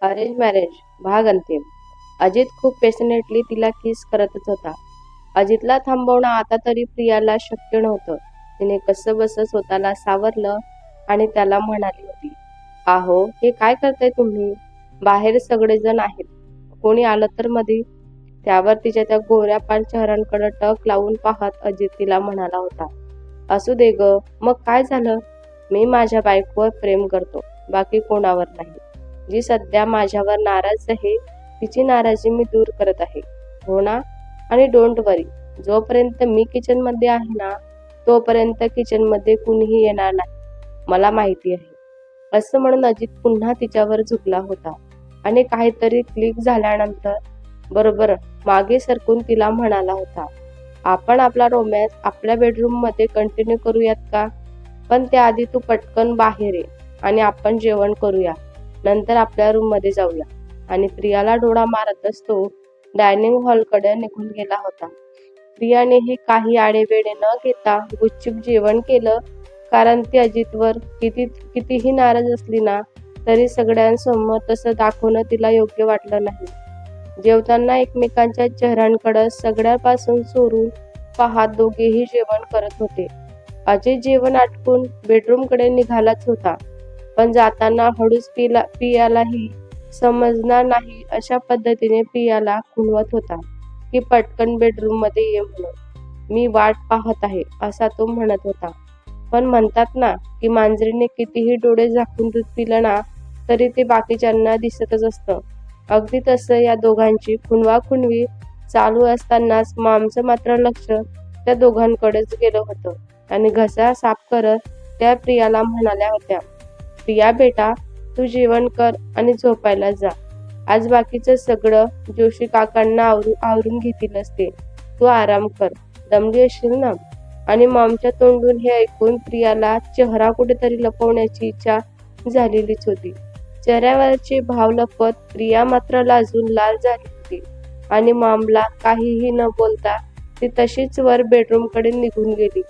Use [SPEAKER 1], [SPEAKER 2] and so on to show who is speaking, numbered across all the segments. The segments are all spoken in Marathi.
[SPEAKER 1] अरेंज मॅरेज भाग अंतिम. अजित खूप पॅशनेटली तिला किस करतच होता. अजितला थांबवणं आता तरी प्रियाला शक्य नव्हतं. तिने कसंबसं स्वतःला सावरलं आणि त्याला म्हणाली होती, "आहो, हे काय करताय तुम्ही? बाहेर सगळेजण आहेत. कोणी आलं तर मध्ये?" त्यावर तिच्या त्या गोऱ्या पान चेहऱ्यांकडे टक लावून पाहत अजित तिला म्हणाला होता, "असू दे ग, मग काय झालं? मी माझ्या बायकोवर प्रेम करतो, बाकी कोणावर नाही. जी सध्या माझ्यावर नाराज आहे तिची नाराजी मी दूर करत आहे. हो ना? आणि डोंट वरी, जोपर्यंत मी किचन मध्ये आहे ना तोपर्यंत किचन मध्ये कुणीही येणार नाही. मला माहिती आहे." असं म्हणून अजित पुन्हा तिच्यावर झुकला होता आणि काहीतरी क्लिक झाल्यानंतर बरोबर मागे सरकून तिला म्हणाला होता, "आपण आपला रोमॅन्स आपल्या बेडरूम मध्ये कंटिन्यू करूयात का? पण त्याआधी तू पटकन बाहेर ये आणि आपण जेवण करूया. नंतर आपल्या रूम मध्ये जाऊया." आणि प्रियाला डोळा मारतच तो डायनिंग हॉलकडे निघून गेला होता. प्रियानेही काही आडेवेडे न घेता गुपचूप जेवण केलं, कारण ती अजितवर कितीही नाराज असली ना तरी सगळ्यांसमोर तसं दाखवणं तिला योग्य वाटलं नाही. जेवताना एकमेकांच्या चेहऱ्यांकडे सगळ्यापासून चोरून पाहत दोघेही जेवण करत होते. अजित जेवण आटपून बेडरूमकडे निघालाच होता, पण जाताना हळूच प्रियालाही समजणार नाही अशा पद्धतीने प्रियाला खुणवत होता की पटकन बेडरूम मध्ये ये म्हणून. "मी वाट पाहत आहे," असा तो म्हणत होता. पण म्हणतात ना की मांजरीने कितीही डोळे झाकून दूध पिलं ना तरी ते बाकीच्यांना दिसतच असतं. अगदी तसं या दोघांची खुणवाखुणवी चालू असतानाच मॉमचं मात्र लक्ष त्या दोघांकडेच गेलं होतं आणि घसा साफ करत त्या प्रियाला म्हणाल्या होत्या, "प्रिया बेटा, तू जेवण कर आणि झोपायला जा. आज बाकीचं सगळं जोशी काकांना आवरून घेतील असते. तू आराम कर. दमली असशील ना?" आणि मॉमच्या तोंडून हे ऐकून प्रियाला चेहरा कुठेतरी लपवण्याची इच्छा झालेलीच होती. चेहऱ्यावरचे भाव लपवत प्रिया मात्र लाजून लाल झाली होती आणि मॉमला काहीही न बोलता ती तशीच वर बेडरूमकडे निघून गेली.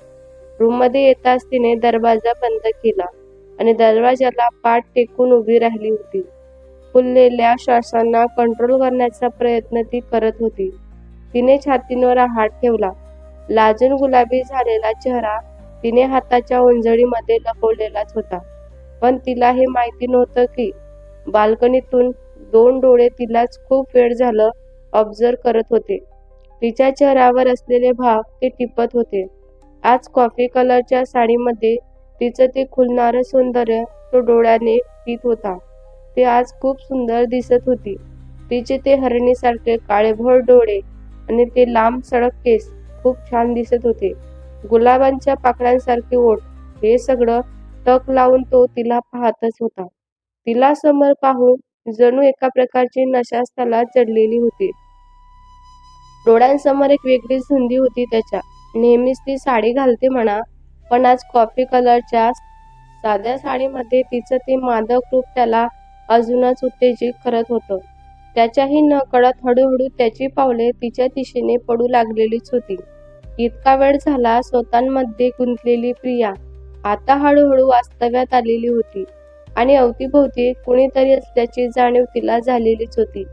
[SPEAKER 1] रूममध्ये येताच तिने दरवाजा बंद केला आणि दरवाजाला पाठ टेकून उभी राहिली होती. फुललेल्या श्वासांना कंट्रोल करण्याचा प्रयत्न ती करत होती. तिने छातीवर हात ठेवला. लाजून गुलाबी झालेला चेहरा तिने हाताच्या उंजळीमध्ये लपवलेलाच होता. पण तिला हे माहिती नव्हतं की बाल्कनीतून दोन डोळे तिलाच खूप वेळ झालं ऑब्झर्व करत होते. तिच्या चेहऱ्यावर असलेले भाव ते टिपत होते. आज कॉफी कलरच्या साडीमध्ये तिचं ते खुलणारं सौंदर्य तो डोळ्याने पित होता. ती आज खूप सुंदर दिसत होती. तिचे ते हरणीसारखे काळेभोर डोळे आणि ते लांब सडक केस खूप छान दिसत होते. गुलाबांच्या पाकळ्यांसारखे ओठ, हे सगळं टक लावून तो तिला पाहतच होता. तिला समोर पाहून जणू एका प्रकारची नशाच त्याला चढलेली होती. डोळ्यांसमोर एक वेगळीच धुंदी होती त्याच्या. नेहमीच ती साडी घालते म्हणा, पण आज कॉफी कलरच्या साध्या साडीमध्ये तिचं ते मादक रूप त्याला अजूनच उत्तेजित करत होतं. त्याच्याही नकळत हळूहळू त्याची पावले तिच्या दिशेने पडू लागलेलीच होती. इतका वेळ झाला स्वतःमध्ये गुंतलेली प्रिया आता हळूहळू वास्तव्यात आलेली होती आणि अवतीभोवती कुणीतरी असल्याची जाणीव तिला झालेलीच होती.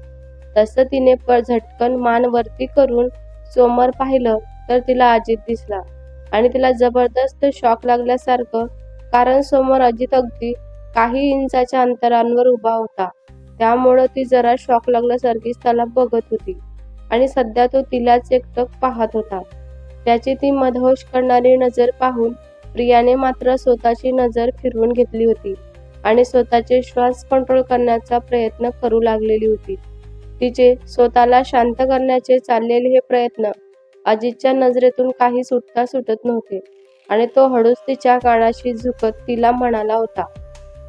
[SPEAKER 1] तसं तिने झटकन मान वरती करून समोर पाहिलं तर तिला अजित दिसला आणि तिला जबरदस्त शॉक लागल्यासारखं, कारण समोर अजित अगदी काही इंचाच्या अंतरावर उभा होता. त्यामुळं ती जरा शॉक लागल्यासारखीच त्याला बघत होती आणि सध्या तो तिलाच एकटक पाहत होता. त्याची ती मदहोश करणारी नजर पाहून प्रियाने मात्र स्वतःची नजर फिरवून घेतली होती आणि स्वतःचे श्वास कंट्रोल करण्याचा प्रयत्न करू लागलेली होती. तिचे स्वतःला शांत करण्याचे चाललेले हे प्रयत्न अजितच्या नजरेतून काही सुटता सुटत नव्हते आणि तो हळूच तिच्या कानाशी झुकत तिला म्हणाला होता,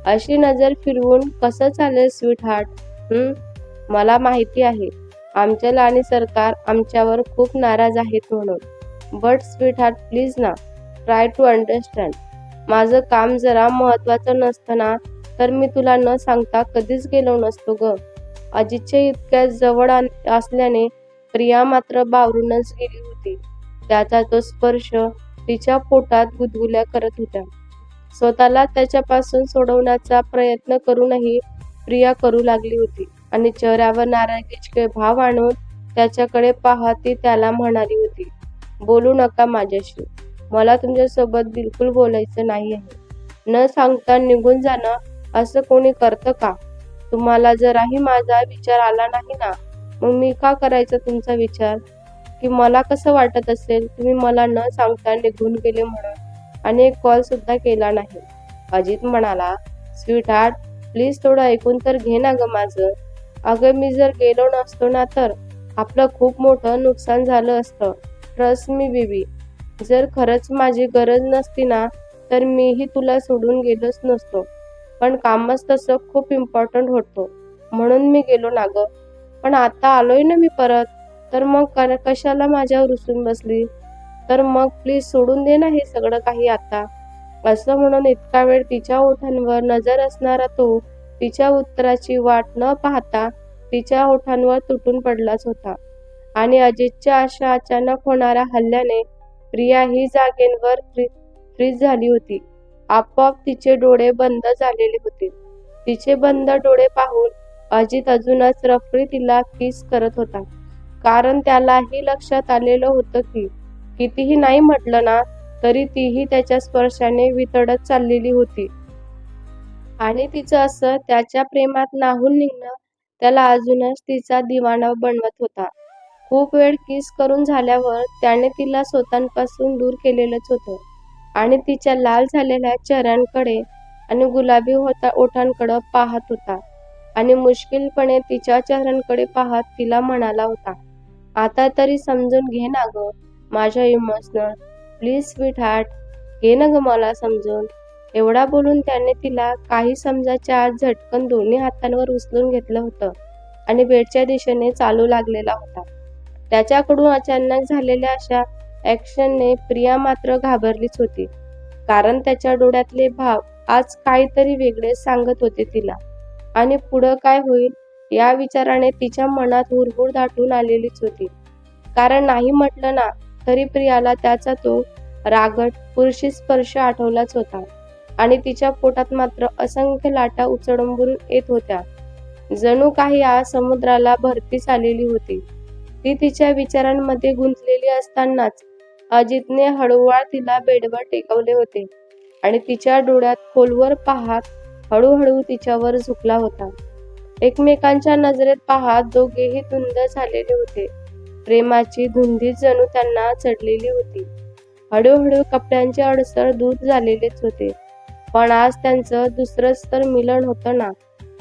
[SPEAKER 1] "अशी नजर फिरवून कसं चालेल स्वीट हार्ट? मला माहिती आहे आमचे लाणी सरकार आमच्यावर खूप नाराज आहेत म्हणून. बट स्वीट हार्ट प्लीज ना, ट्राय टू अंडरस्टँड. माझं काम जरा महत्वाचं नसतं ना तर मी तुला न सांगता कधीच गेलो नसतो ग." अजितच्या इतक्या जवळ असल्याने प्रिया मात्र बावरूनच गेली होती. त्याचा तो स्पर्श तिच्या पोटात गुदगुल्या करत होता. स्वतःला त्याच्यापासून सोडवण्याचा प्रयत्न करूनही प्रिया करू लागली होती आणि चेहऱ्यावर नाराजीचे भाव आणून त्याच्याकडे पाहत ती त्याला म्हणाली होती, बोलू नका माझ्याशी. मला तुमच्यासोबत बिलकुल बोलायचं नाही आहे. न सांगता निघून जाणं असं कोणी करतं का? तुम्हाला जराही माझा विचार आला नाही ना, मग मी का करायचा तुमचा विचार? की मला कसं वाटत असेल तुम्ही मला न सांगता निघून गेले म्हणून, आणि एक कॉल सुद्धा केला नाही. अजित म्हणाला, स्वीटहार्ट, प्लीज थोडं ऐकून तर घे ना गं माझं. अगं मी जर गेलो नसतो ना तर आपलं खूप मोठं नुकसान झालं असतं. Trust me baby. जर खरंच माझी गरज नसती ना तर मीही तुला सोडून गेलोच नसतो. पण कामच तसं खूप इम्पॉर्टंट होतं म्हणून मी गेलो ना गं. पण आता आलोय ना मी परत, तर मग कशाला माझ्यावर रुसून बसली? तर मग प्लीज सोडून दे ना हे सगळं काही आता. असं म्हणून इतका वेळ तिच्या ओठांवर नजर असणारा तो तिच्या उत्तराची वाट न पाहता तिच्या ओठांवर तुटून पडलाच होता. आणि अजितच्या अशा अचानक होणाऱ्या हल्ल्याने प्रिया ही जागेवर फ्रीज झाली होती. आपोआप तिचे डोळे बंद झालेले होते. तिचे बंद डोळे पाहून अजित अजूनच रफरी तिला किस करत होता. कारण त्यालाही लक्षात आलेलं होतं की कितीही नाही म्हटलं ना तरी तीही त्याच्या स्पर्शाने वितळत चाललेली होती. आणि तिचं असं त्याच्या प्रेमात न्हाऊन निघणं त्याला अजूनच तिचा दिवाणा बनवत होता. खूप वेळ किस करून झाल्यावर त्याने तिला स्वतःपासून दूर केलेलंच होतं आणि तिच्या लाल झालेल्या चेहऱ्याकडे आणि गुलाबी ओठांकडे पाहत होता आणि मुश्किलपणे तिच्या चेहऱ्याकडे पाहत तिला म्हणाला होता, आता तरी समजून घे ना गं माझ्या इमोशनल. प्लीज स्वीटहार्ट, घे ना गं मला समजून. एवढा बोलून त्याने तिला काही समजायच्या आत झटकन दोन्ही हातांवर उचलून घेतलं होतं आणि बेडच्या दिशेने चालू लागलेला होता. त्याच्याकडून अचानक झालेल्या अशा ऍक्शनने प्रिया मात्र घाबरलीच होती. कारण त्याच्या डोळ्यातले भाव आज काहीतरी वेगळेच सांगत होते तिला. आणि पुढं काय होईल या विचाराने तिच्या मनात हुरहुर दाटून आलेलीच होती. कारण नाही म्हटलं ना तरी प्रियाला त्याचा तो रागट पुरुषी स्पर्श आठवलाच होता आणि तिच्या पोटात मात्र असंख्य लाटा उचंबळून येत होत्या. जणू काही आज समुद्राला भरतीच आलेली होती. ती तिच्या विचारांमध्ये गुंतलेली असतानाच अजितने हळूवार तिला बेडवर टेकवले होते आणि तिच्या डोळ्यात खोलवर पाहत हळूहळू तिच्यावर झुकला होता. एकमेकांच्या नजरेत पाहत दोघेही धुंद झालेले होते. प्रेमाची धुंदी जणू त्यांना चढलेली होती. हळूहळू कपड्यांचे अडसर दूर झालेलेच होते. पण आज त्यांचं दुसरंच तर मिलन होतं ना,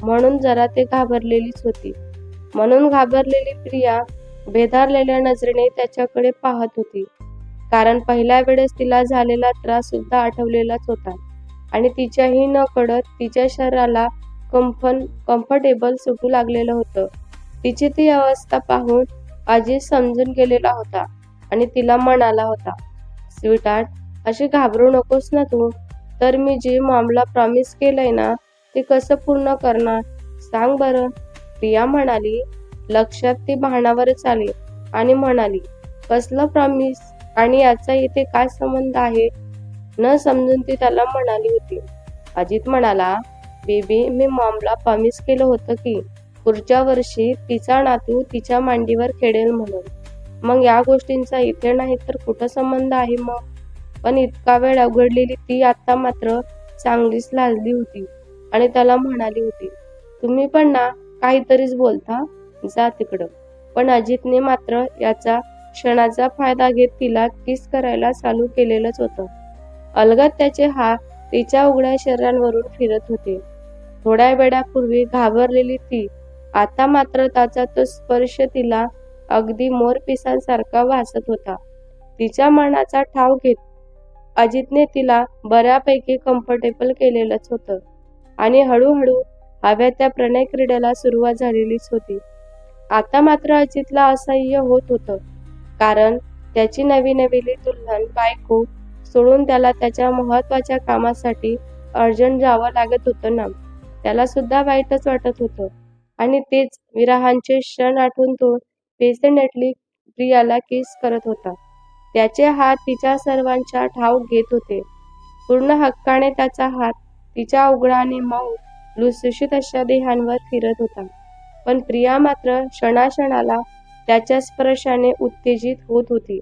[SPEAKER 1] म्हणून जरा ते घाबरलेलीच होती. म्हणून घाबरलेली प्रिया भेदारलेल्या नजरेने त्याच्याकडे पाहत होती. कारण पहिल्या वेळेस तिला झालेला त्रास सुद्धा आठवलेलाच होता आणि तिच्याही न कळत तिच्या शरीराला कम्फर्टेबल सुटू लागलेलं होतं. तिची ती अवस्था पाहून अजित समजून गेलेला होता आणि तिला म्हणाला होता, स्वीटहार्ट, अशी घाबरू नकोस ना तू. तर मी जे मॉमला प्रॉमिस केलंय ना ते कसं पूर्ण करणार सांग बरं. प्रिया म्हणाली. लक्षात ती भानावरच आली आणि म्हणाली, कसलं प्रॉमिस आणि याचा इथे काय संबंध आहे? न समजून ती त्याला म्हणाली होती. अजित म्हणाला, बेबी, मी मॉमला प्रॉमिस केलं होतं की पुढच्या वर्षी तिचा नातू तिच्या मांडीवर खेळेल म्हणून. मग या गोष्टींचा इथे नाही तर कुठं संबंध आहे मग? पण इतका वेळ अवघडलेली ती आता मात्र चांगलीच लाजली होती आणि त्याला म्हणाली होती, तुम्ही पण ना काहीतरीच बोलता, जा तिकडं. पण अजितने मात्र याचा क्षणाचा फायदा घेत तिला किस करायला चालू केलेलंच होतं. अलगद त्याचे हात तिच्या उघड्या शरीरावरून फिरत होते. थोड्या वेळापूर्वी घाबरलेली ती आता मात्र त्याचा तो स्पर्श तिला अगदी मोरपिसांसारखा भासत होता. तिच्या मनाचा ठाव घेत अजितने तिला बऱ्यापैकी कम्फर्टेबल केलेलंच होतं आणि हळूहळू हव्या त्या प्रणय क्रीडेला सुरुवात झालेलीच होती. आता मात्र अजितला असह्य होत होतं. कारण त्याची नवीनवी दुल्हन बायको सोडून त्याला त्याच्या महत्वाच्या कामासाठी अर्जंट जावं लागत होतं ना. त्याला सुद्धा वाईटच वाटत होतं आणि तेच विरहांचे क्षण आठवून तो पेशंटली प्रियाला किस करत होता. त्याचे हात तिच्या सर्वांच्या ठाव घेत होते. पूर्ण हक्काने त्याचा हात तिच्या उघडा आणि मऊ लुसलुशीत अशा देहांवर फिरत होता. पण प्रिया मात्र क्षणाक्षणाला त्याच्या स्पर्शाने उत्तेजित होत होती.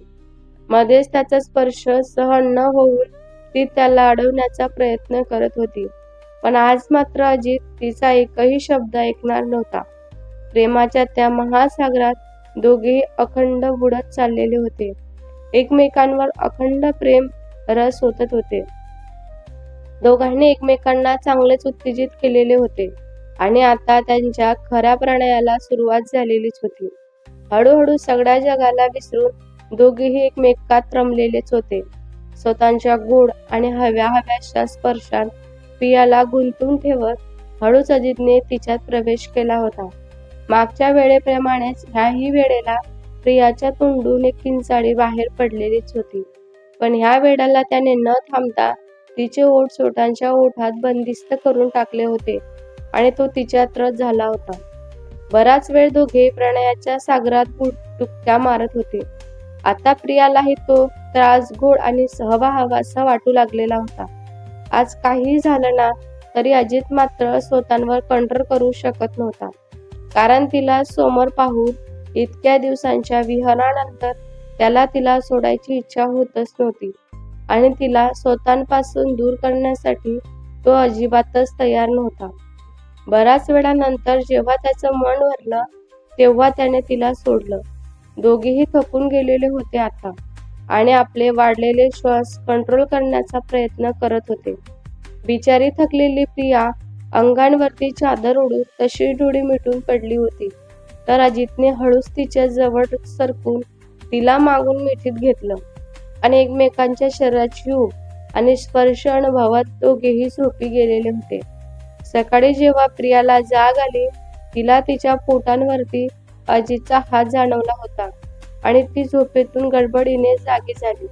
[SPEAKER 1] मध्येच त्याचा स्पर्श सहन न होऊन ती त्याला अडवण्याचा प्रयत्न करत होती. पण आज मात्र अजित तिचा एकही शब्द ऐकणार नव्हता. प्रेमाच्या त्या महासागरात दोघेही अखंड बुडत चाललेले होते. एकमेकांवर अखंड प्रेम रस ओतत होते. दोघांनी एकमेकांना चांगलेच उत्तेजित केलेले होते आणि आता त्यांच्या खऱ्या प्रणयाला सुरुवात झालेलीच होती. हळूहळू सगळ्या जगाला विसरून दोघेही एकमेकात रमलेलेच होते. स्वतःच्या गोड आणि हव्याशा स्पर्शात प्रियाला गुंतून ठेवत हळूच अजितने तिच्यात प्रवेश केला होता. मागच्या वेळेप्रमाणेच ह्याही वेळेला प्रियाच्या तोंडून एक किंचाळी बाहेर पडलेलीच होती. पण ह्या वेळेला त्याने न थांबता तिचे ओठ सोटांच्या ओठात बंदिस्त करून टाकले होते आणि तो तिच्यात रत झाला होता. बराच वेळ दोघे प्रणयाच्या सागरात डुबक्या मारत होते. आता प्रियालाही तो त्रास गोड आणि सहवाहावासा वाटू लागलेला होता. आज काही झालं ना तरी अजित मात्र स्वतःवर कंट्रोल करू शकत नव्हता. कारण तिला समोर पाहून इतक्या दिवसांच्या विहरणानंतर त्याला तिला सोडायची इच्छा होतच नव्हती आणि तिला स्वतःपासून दूर करण्यासाठी तो अजिबातच तयार नव्हता. बराच वेळानंतर जेव्हा त्याचं मन भरलं तेव्हा त्याने तिला सोडलं. दोघेही थकून गेलेले होते आता आणि आपले वाढलेले श्वास कंट्रोल करण्याचा प्रयत्न करत होते. बिचारी थकलेली प्रिया अंगांवरती चादर ओढून तशी डोळी मिटून पडली होती तर अजितने हळूच तिच्या जवळ सरकून तिला मागून मिठीत घेतलं आणि एकमेकांच्या शरीराची ऊब आणि स्पर्श अनुभवत दोघेही झोपी गेलेले होते. सकाळी जेव्हा प्रियाला जाग आली तिला तिच्या पोटांवरती अजितचा हात जाणवला होता आणि ती झोपेतून गडबडीने जागी झाली.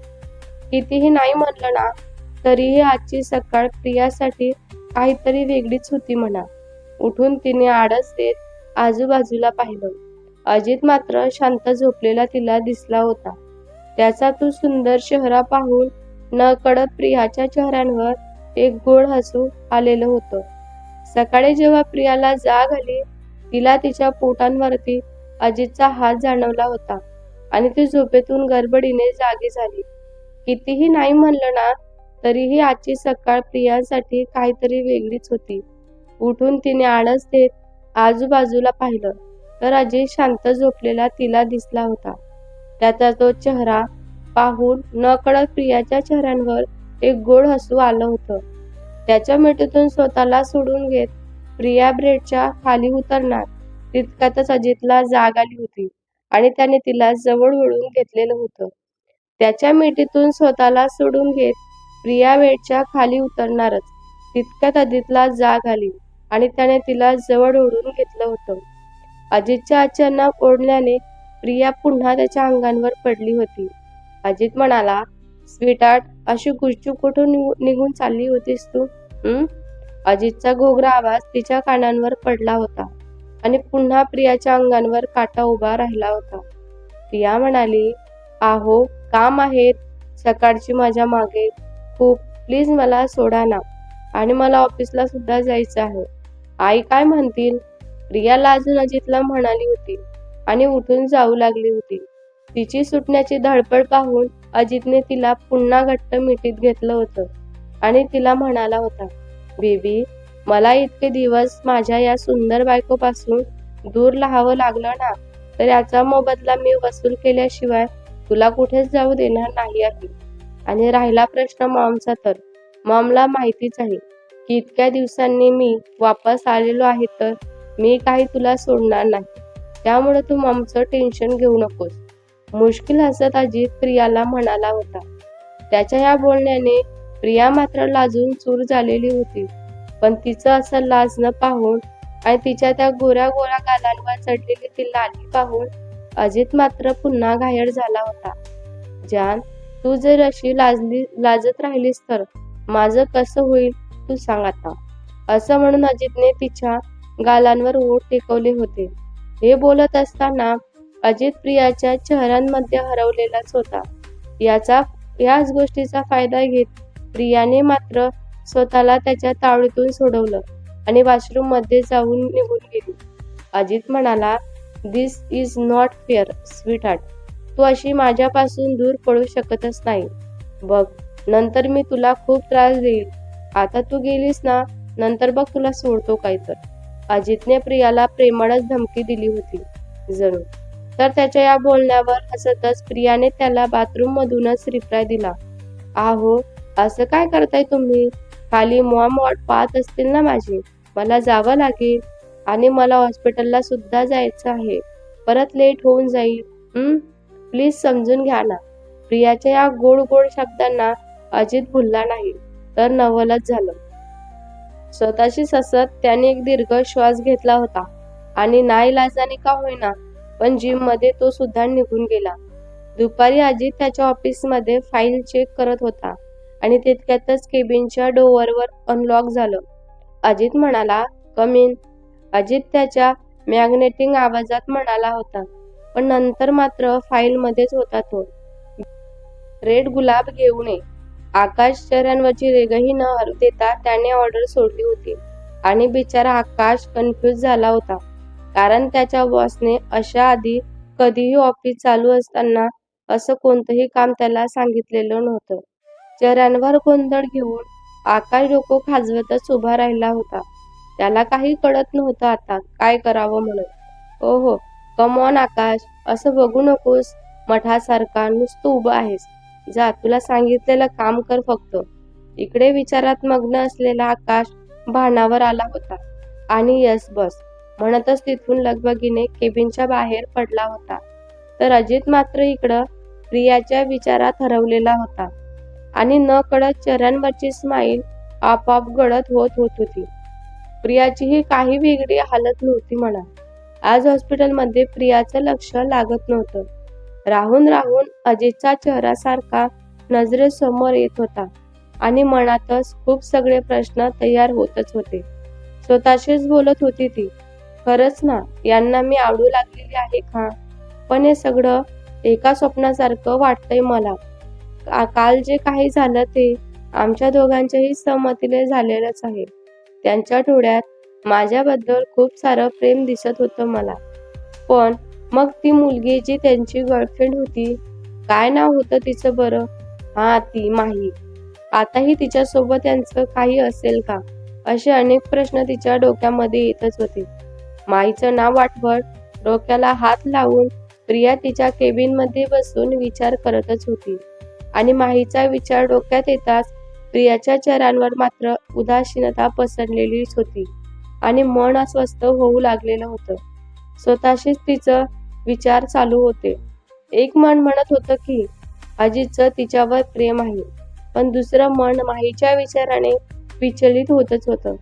[SPEAKER 1] कितीही नाही म्हणलं ना तरीही आजची सकाळ प्रियासाठी काहीतरी वेगळीच होती म्हणा. उठून तिने आळस देत आजूबाजूला पाहिलं. अजित मात्र शांत झोपलेला तिला दिसला होता. त्याचा तो सुंदर चेहरा पाहून नकळत प्रियाच्या चेहऱ्यावर एक गोड हसू आलेलं होतं. सकाळी जेव्हा प्रियाला जाग आली तिला तिच्या पोटांवरती अजितचा हात जाणवला होता आणि ती झोपेतून गडबडीने जागी झाली. कितीही नाही म्हणलं ना तरीही आजची सकाळ प्रियासाठी काहीतरी वेगळीच होती. उठून तिने आळस देत आजूबाजूला पाहिलं तर अजित शांत झोपलेला तिला दिसला होता. त्याचा तो चेहरा पाहून नकळत प्रियाच्या चेहऱ्यावर एक गोड हसू आलं होतं. त्याच्या मिठीतून स्वतःला सोडून घेत प्रिया बेडच्या खाली उतरणार तितक्यातच अजितला जाग आली होती आणि त्याने तिला जवळ वळून घेतलेलं होतं. त्याच्या मिठीतून स्वतःला सोडून घेत प्रिया बेडच्या खाली उतरणारच तितक्यात अजितला जाग आली आणि त्याने तिला जवळ ओढून घेतलं होतं. अजितच्या अचानक ओढण्याने प्रिया पुन्हा त्याच्या अंगावर पडली होती. अजित म्हणाला, स्वीटार्ट, अशी गुपचूप कुठून निघून चालली होतीस तू? अजितचा घोगरा आवाज तिच्या कानांवर पडला होता आणि पुन्हा प्रियाच्या अंगावर काटा उभा राहिला होता. प्रिया म्हणाली, आहो, काम आहेत सकाळची माझ्या मागे खूप, प्लीज मला सोडा ना, आणि मला ऑफिसला सुद्धा जायचं आहे. आई काय म्हणतील? प्रिया लाजून अजितला म्हणाली होती आणि उठून जाऊ लागली होती. तिची सुटण्याची धडपड पाहून अजितने तिला पुन्हा घट्ट मिठीत घेतलं होतं आणि तिला म्हणाला होता, बेबी, मला इतके दिवस माझ्या या सुंदर बायकोपासून दूर राहावं लागलं ना तर याचा मोबदला मी वसूल केल्याशिवाय तुला कुठेच जाऊ देणार नाही आहे. आणि राहिला प्रश्न मॉमचा तर मॉमला माहितीच आहे की इतक्या दिवसांनी मी वापस आलेलो आहे तर मी काही तुला सोडणार नाही. त्यामुळे तू मॉमचं टेन्शन घेऊ नकोस. मुश्किल हसत अजित प्रियाला म्हणाला होता. त्याच्या या बोलण्याने प्रिया मात्र लाजून चूर झालेली होती. पण तिचं असं लाजणं पाहून आणि तिच्या त्या गोऱ्या गोऱ्या गालांवर चढलेली ती लाली पाहून अजित मात्र पुन्हा घायर झाला होता. जान, तू जर अशी लाजत राहिलीस तर माझं कसं होईल तू सांग आता, असं म्हणून अजितने तिच्या गालांवर ओठ टेकवले होते. हे बोलत असताना अजित प्रियाच्या चेहऱ्यांमध्ये हरवलेलाच होता. याच गोष्टीचा फायदा घेत प्रियाने मात्र स्वतःला त्याच्या तावडीतून सोडवलं आणि वॉशरूम मध्ये जाऊन निघून गेली. अजित म्हणाला, दिस इज नॉट फेअर स्वीटहार्ट. तू अशी माझ्यापासून दूर पळू शकतच नाही. बघ, नंतर मी तुला खूप त्रास देईल. आता तू गेलीस ना, नंतर बघ तुला सोडतो काय तर. अजितने प्रियाला प्रेमानच धमकी दिली होती जणू. तर त्याच्या या बोलण्यावर हसतच प्रियाने त्याला बाथरूम मधूनच रिप्लाय दिला, आहो, असं काय करताय तुम्ही? खाली मॉम वॉर्ड पाहत असतील ना माझी. मला जावं लागेल आणि मला हॉस्पिटलला सुद्धा जायचं आहे. परत लेट होऊन जाईल. प्लीज समजून घ्या ना. प्रियाच्या या गोड गोड शब्दांना अजित भुलला नाही, तर नवलच झालं. स्वतःशीच हसत त्याने एक दीर्घ श्वास घेतला होता आणि नाईलाजाने का होईना पण जिम मध्ये तो सुद्धा निघून गेला. दुपारी अजित त्याच्या ऑफिसमध्ये फाईल चेक करत होता आणि तितक्यातच केबिनच्या डोअरवर अनलॉक झालं. अजित म्हणाला, कम इन. अजित त्याच्या मॅग्नेटिक आवाजात म्हणाला होता, पण नंतर मात्र फाईलमध्येच होता तो. रेड गुलाब घेऊन ये. आकाश चेहऱ्यांवरची रेघही न हलू देता त्याने ऑर्डर सोडली होती आणि बिचारा आकाश कन्फ्यूज झाला होता, कारण त्याच्या बॉसने अशा आधी कधीही ऑफिस चालू असताना असं कोणतंही काम त्याला सांगितलेलं नव्हतं. चेहऱ्यांवर गोंधळ घेऊन आकाश डोकं खाजवतच उभा राहिला होता. त्याला काही कळत नव्हतं आता काय करावं म्हणून. ओहो, कम ऑन आकाश, असं बघू नकोस मठासारखा नुसतं उभं आहेस. जा, तुला सांगितलेलं काम कर फक्त. इकडे विचारात मग्न असलेला आकाश भानावर आला होता आणि यस बस म्हणतच तिथून लगबगीने केबिनच्या बाहेर पडला होता. तर अजित मात्र इकडं प्रियाच्या विचारात हरवलेला होता आणि न कळत चेहऱ्यांवरची स्माईल आपोआप गडद होत होती. प्रियाचीही काही वेगळी हालत नव्हती म्हणा. आज हॉस्पिटलमध्ये प्रियाचं लक्ष लागत नव्हतं. राहून राहून अजितचा चेहरा सारखा नजरेसमोर येत होता आणि मनातच खूप सगळे प्रश्न तयार होतच होते. स्वतःशीच बोलत होती ती, खरंच ना, यांना मी आवडू लागलेली आहे का? पण हे सगळं एका स्वप्नासारखं वाटतंय मला. काल जे काही झालं ते आमच्या दोघांच्याही सहमतीने झालेलंच आहे. त्यांच्या डोळ्यात माझ्याबद्दल खूप सारं प्रेम दिसत होतं मला. पण मग ती मुलगी जी त्यांची गर्लफ्रेंड होती, काय नाव होतं तिचं बरं? हा, ती माही. आताही तिच्यासोबत त्यांचं काही असेल का? असे अनेक प्रश्न तिच्या डोक्यामध्ये येतच होते. माईचं नाव आठवत डोक्याला हात लावून प्रिया तिच्या केबिनमध्ये बसून विचार करतच होती आणि माहीचा विचार डोक्यात येताच प्रियाच्या चेहऱ्यांवर मात्र उदासीनता पसरलेलीच होती आणि मन अस्वस्थ होऊ लागलेलं होतं. स्वतःशीच तिचं विचार चालू होते. एक मन म्हणत होतं की अजितचं तिच्यावर प्रेम आहे, पण दुसरं मन माहीच्या विचाराने विचलित होतच होतं.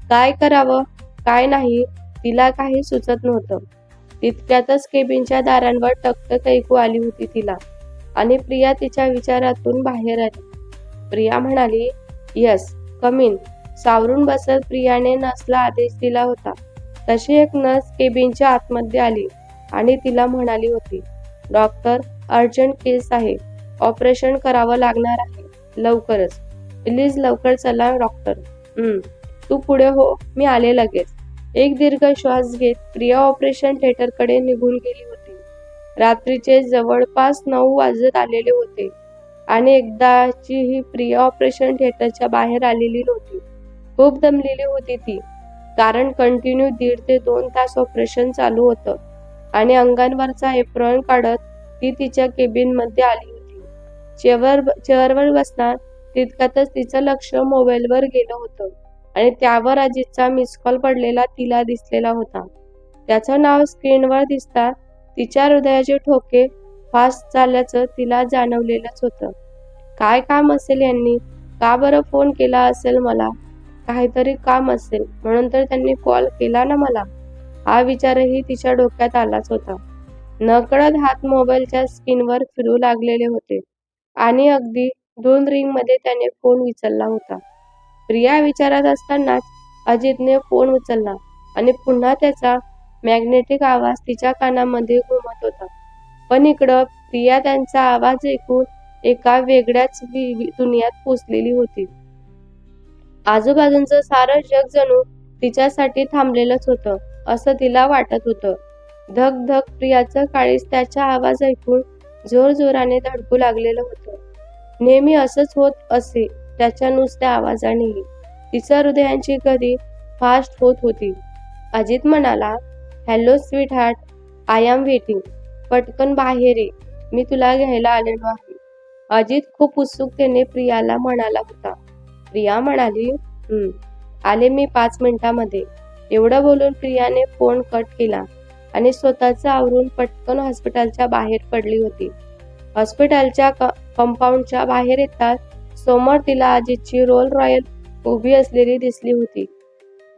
[SPEAKER 1] काय करावं काय नाही तिला काही सुचत नव्हतं. तितक्यातच केबिनच्या दारांवर टकटक ऐकू आली होती तिला आणि प्रिया तिच्या विचारातून बाहेर आली. प्रिया म्हणाली, यस, कम इन. सावरून बसत प्रियाने नर्सला आदेश दिला होता. तशी एक नर्स केबिनच्या आतमध्ये आली आणि तिला म्हणाली होती, डॉक्टर, अर्जंट केस आहे, ऑपरेशन करावं लागणार आहे लवकरच. प्लीज लवकर चला डॉक्टर. तू पुढे हो, मी आले लगेच. एक दीर्घ श्वास घेत प्रिया ऑपरेशन थिएटरकडे निघून गेली होती. रात्रीचे जवळपास 9 वाजत आलेले होते आणि एकदाची ही प्रिया ऑपरेशन थिएटरच्या बाहेर आलेली नव्हती. खूप दमलेली होती ती, कारण कंटिन्यू 1.5 ते 2 तास ऑपरेशन चालू होतं आणि अंगांवरचा एप्रॉन काढत ती तिच्या केबिन मध्ये आली होती. चेअरवर बसणार तितक्यातच तिचं लक्ष मोबाईलवर गेलं होतं आणि त्यावर अजितचा मिस कॉल पडलेला तिला दिसलेला होता. त्याचं नाव स्क्रीनवर दिसता तिच्या हृदयाचे ठोके फास्ट झाल्याचं तिला जाणवलेलंच होतं. काय काम असेल यांनी? का बरं फोन केला असेल मला? काहीतरी काम असेल म्हणून तर त्यांनी कॉल केला ना मला. हा विचारही तिच्या डोक्यात आलाच होता. नकळत हात मोबाईलच्या स्क्रीनवर फिरू लागलेले होते आणि अगदी 2 रिंगमध्ये त्याने फोन उचलला होता. प्रिया विचारात असतानाच अजितने फोन उचलला आणि पुन्हा त्याचा मॅग्नेटिक आवाज तिच्या कानामध्ये घुमत होता. पण इकडं प्रिया त्यांचा आवाज ऐकून एका वेगळ्याच दुनियात पोचलेली होती. आजूबाजूचं सारं जग जणू तिच्यासाठी थांबलेलंच होतं असं तिला वाटत होतं. धक धक प्रियाचं काळीज त्याचा आवाज ऐकून जोरजोराने धडकू लागलेलं होतं. नेहमी असंच होत असे त्याच्या नुसत्या आवाजानेही. तिच्या हृदयाची गती फास्ट होत होती. अजित म्हणाला, hello sweet heart, I am waiting. पटकन बाहेर ये, मी तुला घ्यायला आलेलो आहे. अजित खूप उत्सुकतेने प्रियाला म्हणाला होता. प्रिया म्हणाली, आले मी 5 मिनिटांमध्ये. एवढं बोलून प्रियाने फोन कट केला आणि स्वतःचं आवरून पटकन हॉस्पिटलच्या बाहेर पडली होती. हॉस्पिटलच्या कंपाऊंडच्या बाहेर येताच समोर तिला अजितची रोल रॉयल उभी असलेली दिसली होती.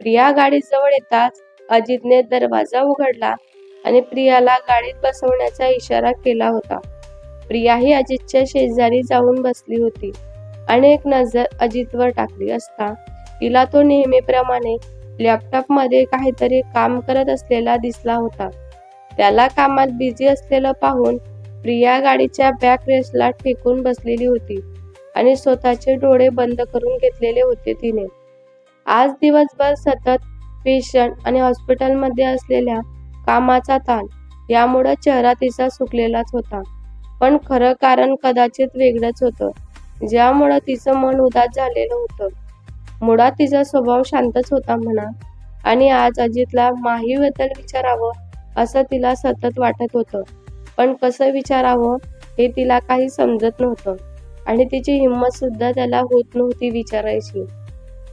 [SPEAKER 1] प्रिया गाडीजवळ येताच अजितने दरवाजा उघडला आणि प्रियाला गाडीत बसवण्याचा इशारा केला होता. प्रियाही अजितच्या शेजारी जाऊन बसली होती आणि एक नजर अजितवर टाकली असता तिला तो नेहमीप्रमाणे लॅपटॉपमध्ये काहीतरी काम करत असलेला दिसला होता. त्याला कामात बिझी असलेलं पाहून प्रिया गाडीच्या बॅक रेसला टेकून बसलेली होती आणि स्वतःचे डोळे बंद करून घेतलेले होते तिने. आज दिवसभर सतत पेशंट आणि हॉस्पिटलमध्ये असलेल्या कामाचा ताण यामुळे चेहरा तिचा सुकलेलाच होता. पण खरं कारण कदाचित वेगळंच होतं, ज्यामुळं तिचं मन उदास झालेलं होतं. मुळात तिचा स्वभाव शांतच होता म्हणा, आणि आज अजितला माहीबद्दल विचारावं असं तिला सतत वाटत होतं. पण कसं विचारावं हे तिला काही समजत नव्हतं आणि तिची हिंमत सुद्धा त्याला होत नव्हती विचारायची.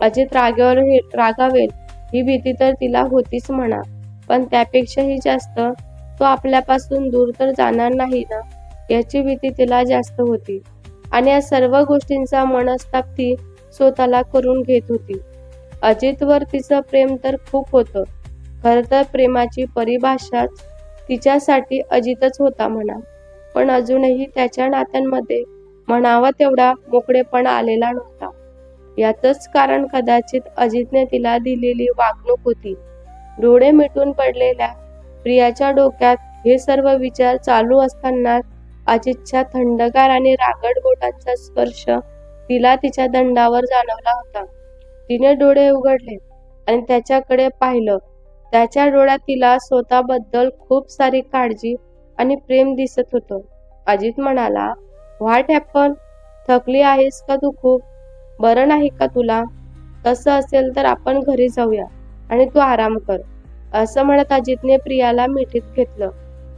[SPEAKER 1] अजित रागावेल ही भीती तर तिला होतीच म्हणा, पण त्यापेक्षाही जास्त तो आपल्यापासून दूर तर जाणार नाही ना याची भीती तिला जास्त होती. आणि या सर्व गोष्टींचा मनस्ताप ती स्वतःला करून घेत होती. अजितवर तिचं प्रेम तर खूप होतं. खरं तर प्रेमाची परिभाषाच तिच्यासाठी अजितच होता म्हणा, पण अजूनही त्याच्या नात्यांमध्ये म्हणावा तेवढा मोकळेपणा आलेला नव्हता. यातच कारण कदाचित अजितने तिला दिलेली वागणूक होती. डोळे मिटून पडलेल्या प्रियाच्या डोक्यात हे सर्व विचार चालू असताना अजितच्या थंडगार आणि रागड बोटांचा स्पर्श तिला तिच्या दंडावर जाणवला होता. तिने डोळे उघडले आणि त्याच्याकडे पाहिलं. त्याच्या डोळ्यात तिला स्वतःबद्दल खूप सारी काळजी आणि प्रेम दिसत होतं. अजित म्हणाला, व्हॉट हॅपन? थकली आहेस का तू खूप? बरं नाही का तुला? तसं असेल तर आपण घरी जाऊया आणि तू आराम कर. असं म्हणत अजितने प्रियाला मिठीत घेतलं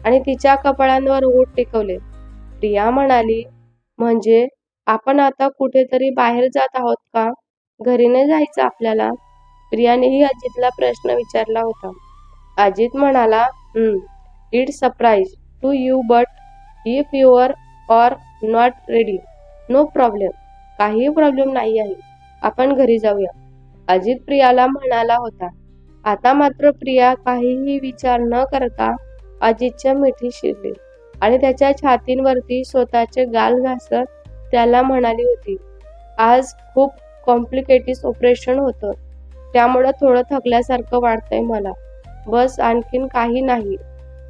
[SPEAKER 1] आणि तिच्या कपाळांवर ओठ टेकवले. प्रिया म्हणाली, म्हणजे आपण आता कुठेतरी बाहेर जात आहोत का? घरी नाही जायचं आपल्याला? प्रियानेही अजितला प्रश्न विचारला होता. अजित म्हणाला, it's surprise to you but if you are not ready, no problem. काही प्रॉब्लेम नाही आहे, आपण घरी जाऊया, अजित प्रियाला म्हणाला होता. आता मात्र प्रिया काहीही विचार न करता अजितच्या मिठी शिरली आणि त्याच्या छातींवरती स्वतःचे गाल घासत त्याला म्हणाली होती, आज खूप कॉम्प्लिकेटेड ऑपरेशन होतं, त्यामुळं थोडं थकल्यासारखं वाटतंय मला, बस आणखीन काही नाही.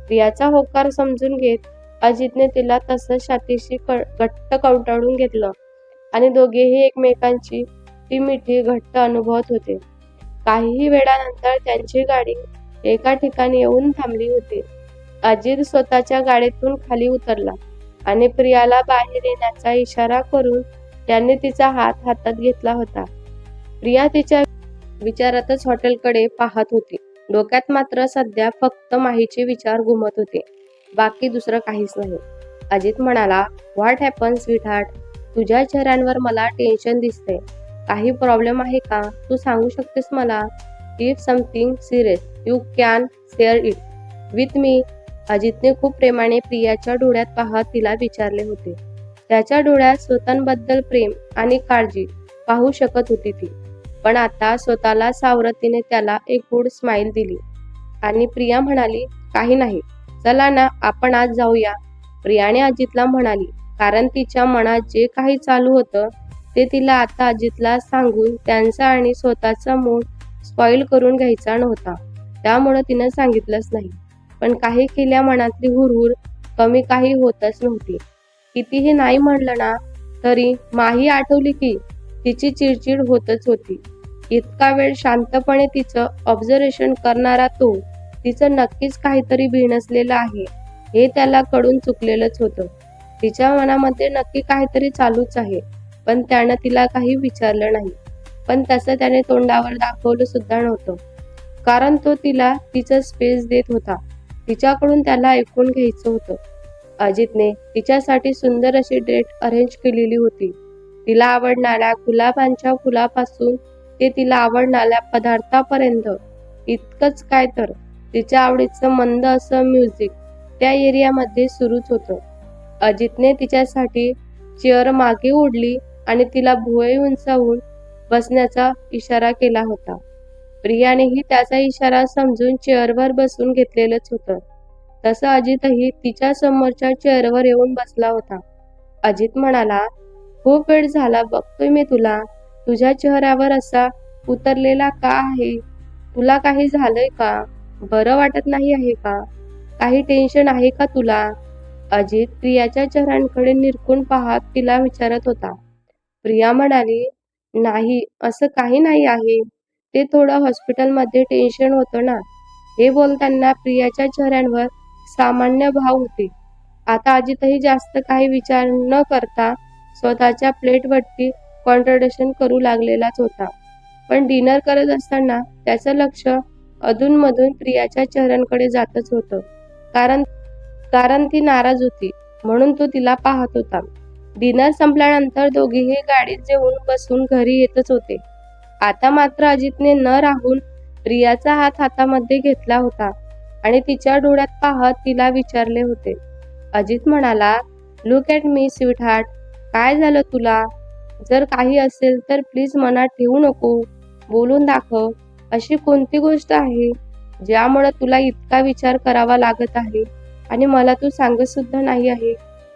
[SPEAKER 1] प्रियाचा होकार समजून घेत अजितने तिला तसंच छातीशी घट्ट कवटाळून घेतलं आणि दोघेही एकमेकांची ती मिठी घट्ट अनुभवत होते. काहीही वेळानंतर त्यांची गाडी एका ठिकाणी येऊन थांबली होती. अजित स्वतःच्या गाडीतून खाली उतरला आणि प्रियाला बाहेर येण्याचा इशारा करून त्याने तिचा हात हातात घेतला होता. प्रिया तिच्या विचारातच हॉटेलकडे पाहत होती. डोक्यात मात्र सध्या फक्त माहीचे विचार घुमत होते, बाकी दुसरं काहीच नाही. अजित म्हणाला, व्हॉट हॅपन स्वीट हार्ट? तुझ्या चेहऱ्यांवर मला टेन्शन दिसतंय. काही प्रॉब्लेम आहे का? तू सांगू शकतेस मला? If something serious you can share it with me. अजितने खूप प्रेमाने प्रियाच्या डोळ्यात पाहत तिला विचारले होते. त्याच्या डोळ्यात स्वतःबद्दल प्रेम आणि काळजी पाहू शकत होती ती. पण आता स्वतःला सावरत तिने त्याला एक गुड स्माईल दिली आणि प्रिया म्हणाली, काही नाही, चला ना आपण आज जाऊया. प्रियाने अजितला म्हणाली, कारण तिच्या मनात जे काही चालू होतं ते तिला आता अजितला सांगून त्यांचा आणि स्वतःचा मूड स्पॉइल करून घ्यायचा नव्हता. त्यामुळे तिनं सांगितलंच नाही. पण काही केल्या मनातली हुरहुर कमी काही होतच नव्हती. कितीही नाही म्हणलं ना तरी माही आठवली की तिची चिडचिड होतच होती. इतका वेळ शांतपणे तिचं ऑब्झर्वेशन करणारा तो तिचं नक्कीच काहीतरी बिनसलेलं आहे हे त्याला कळून चुकलेलंच होतं. तिच्या मनामध्ये नक्की काहीतरी चालूच आहे, पण त्यानं तिला काही विचारलं नाही. पण तसं त्याने तोंडावर दाखवलं सुद्धा नव्हतं, कारण तो तिला तिचं स्पेस देत होता. तिच्याकडून त्याला ऐकून घ्यायचं होतं. अजितने तिच्यासाठी सुंदर अशी डेट अरेंज केलेली होती. तिला आवडणाऱ्या गुलाबांच्या फुलापासून ते तिला आवडणाऱ्या पदार्थापर्यंत. इतकंच काय तर तिच्या आवडीचं मंद असं म्युझिक त्या एरियामध्ये सुरूच होतं. अजितने तिच्यासाठी चेअर मागे ओढली आणि तिला भुवई उंचावून बसण्याचा इशारा केला होता. प्रियानेही त्याचा इशारा समजून चेअरवर बसून घेतलेलंच होतं. तसं अजितही तिच्या समोरच्या चेअरवर येऊन बसला होता. अजित म्हणाला, खूप वेळ झाला बघतोय मी तुला. तुझ्या चेहऱ्यावर असा उतरलेला का आहे? तुला काही झालंय का? बरं वाटत नाही आहे का? काही टेन्शन आहे का तुला? अजित प्रियाच्या चेहऱ्याकडे निरखून पाहत तिला विचारत होता. प्रिया म्हणाली, नाही, असं काही नाही आहे. ते थोडं हॉस्पिटलमध्ये टेन्शन होतं ना. हे बोलताना प्रियाच्या चेहऱ्यावर सामान्य भाव होते. आता अजितही जास्त काही विचार न करता स्वतःच्या प्लेटवरती कॉन्सन्ट्रेशन करू लागलेलाच होता. पण डिनर करत असताना त्याचं लक्ष अधूनमधून प्रियाच्या चेहऱ्याकडे जातच होतं. कारण ती नाराज होती, म्हणून तो तिला पाहत होता. डिनर संपल्यानंतर दोघेही गाडीत जेवून बसून घरी येतच होते. आता मात्र अजितने न राहून प्रियाचा हात हातामध्ये घेतला होता आणि तिच्या डोळ्यात पाहत तिला विचारले होते. अजित म्हणाला, look at me sweet heart. काय झालं तुला? जर काही असेल तर प्लीज मनात ठेवू नको. बोलून दाखव. अशी कोणती गोष्ट आहे ज्यामुळे तुला इतका विचार करावा लागत आहे आणि मला तू सांगत सुद्धा नाही आहे?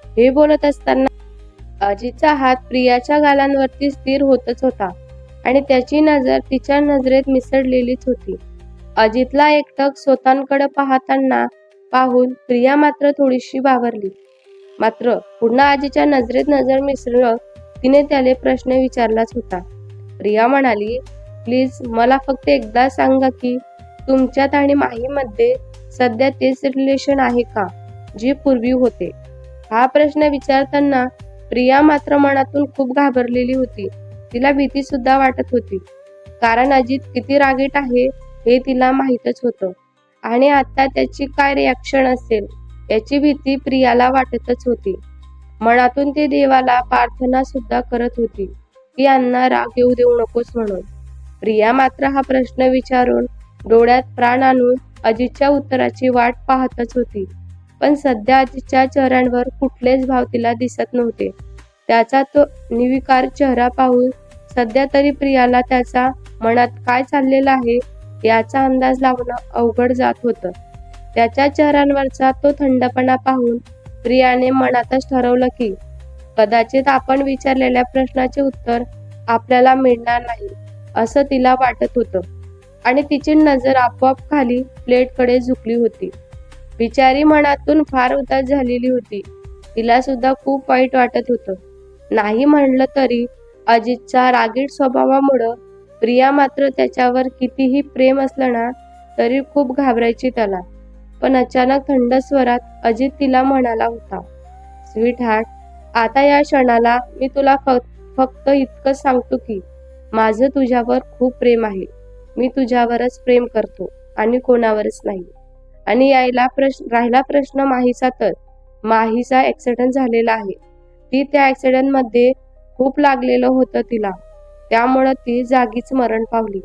[SPEAKER 1] हे बोलत असताना अजितचा हात प्रियाच्या गालांवरती स्थिर होतच होता आणि त्याची नजर तिच्या नजरेत मिसळलेलीच होती. अजितला एकटक स्वतःकडे पाहताना पाहून प्रिया मात्र थोडीशी बावरली. मात्र पुन्हा आजीच्या नजरेत नजर मिसळत तिने त्याला प्रश्न विचारलाच होता. प्रिया म्हणाली, प्लीज मला फक्त एकदा सांगा की तुमच्यात आणि माहीमध्ये सध्या तेच रिलेशन आहे का जे पूर्वी होते? हा प्रश्न विचारताना प्रिया मात्र मनातून खूप घाबरलेली होती. तिला भीती सुद्धा वाटत होती, कारण अजित किती रागीट आहे हे तिला माहीतच होतं आणि आता त्याची काय रिॲक्शन असेल याची भीती प्रियाला वाटतच होती. मनातून ती देवाला प्रार्थना सुद्धा करत होती की यांना राग येऊ देऊ नकोस म्हणून. प्रिया मात्र हा प्रश्न विचारून डोळ्यात प्राण आणून अजितच्या उत्तराची वाट पाहतच होती. पण सध्या अजितच्या चेहऱ्यावर कुठलेच भाव तिला दिसत नव्हते. त्याचा तो निर्विकार चेहरा पाहून सध्या तरी प्रियाला त्याचा मनात काय चाललेलं आहे याचा अंदाज लावणं अवघड जात होतं. त्याच्या चेहऱ्यावरचा तो थंडपणा पाहून प्रियाने मनातच ठरवलं की कदाचित आपण विचारलेल्या प्रश्नाचे उत्तर आपल्याला मिळणार नाही असं तिला वाटत होतं आणि तिची नजर आपोआप खाली प्लेटकडे झुकली होती. बिचारी मनातून फार उदास झालेली होती. तिला सुद्धा खूप वाईट वाटत होतं. नाही म्हणलं तरी अजितच्या रागीट स्वभावामुळं प्रिया मात्र त्याच्यावर कितीही प्रेम असलं ना तरी खूप घाबरायची त्याला. पण अचानक थंड स्वरात अजित तिला म्हणाला होता, स्वीट हार्ट, आता या क्षणाला मी तुला फक्त इतकंच सांगतो की माझं तुझ्यावर खूप प्रेम आहे. मी तुझ्यावरच प्रेम करतो आणि कोणावरच नाही. आणि राहिला प्रश्न माहीचा, तर माहीचा ॲक्सिडेंट झालेला आहे. ती त्या ॲक्सिडेंटमध्ये खूप लागलेलं होतं तिला, त्यामुळं ती जागीच मरण पावली.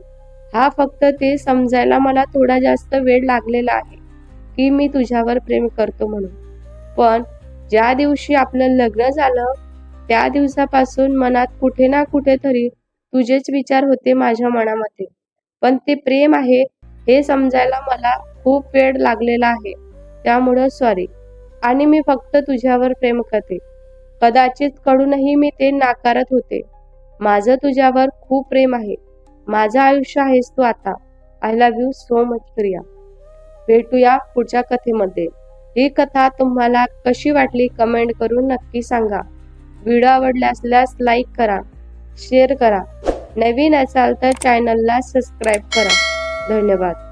[SPEAKER 1] हा फक्त ते समजायला मला थोडा जास्त वेळ लागलेला आहे की मी तुझ्यावर प्रेम करतो म्हणून. पण ज्या दिवशी आपलं लग्न झालं त्या दिवसापासून मनात कुठे ना कुठेतरी तुझेच विचार होते माझ्या मनामध्ये. पण ते प्रेम आहे हे समजायला मला खूप वेळ लागलेला आहे. त्यामुळं सॉरी. आणि मी फक्त तुझ्यावर प्रेम करते. कदाचित कडूनही मी ते नाकारत होते. माझं तुझ्यावर खूप प्रेम आहे. माझं आयुष्य आहेस तू आता. I love you so much Priya. भेटूया पुढच्या कथेमध्ये. ही कथा तुम्हाला कशी वाटली कमेंट करून नक्की सांगा. व्हिडिओ आवडला असल्यास लाईक करा, शेअर करा नवीन असाल तर चॅनलला सबस्क्राईब करा. धन्यवाद.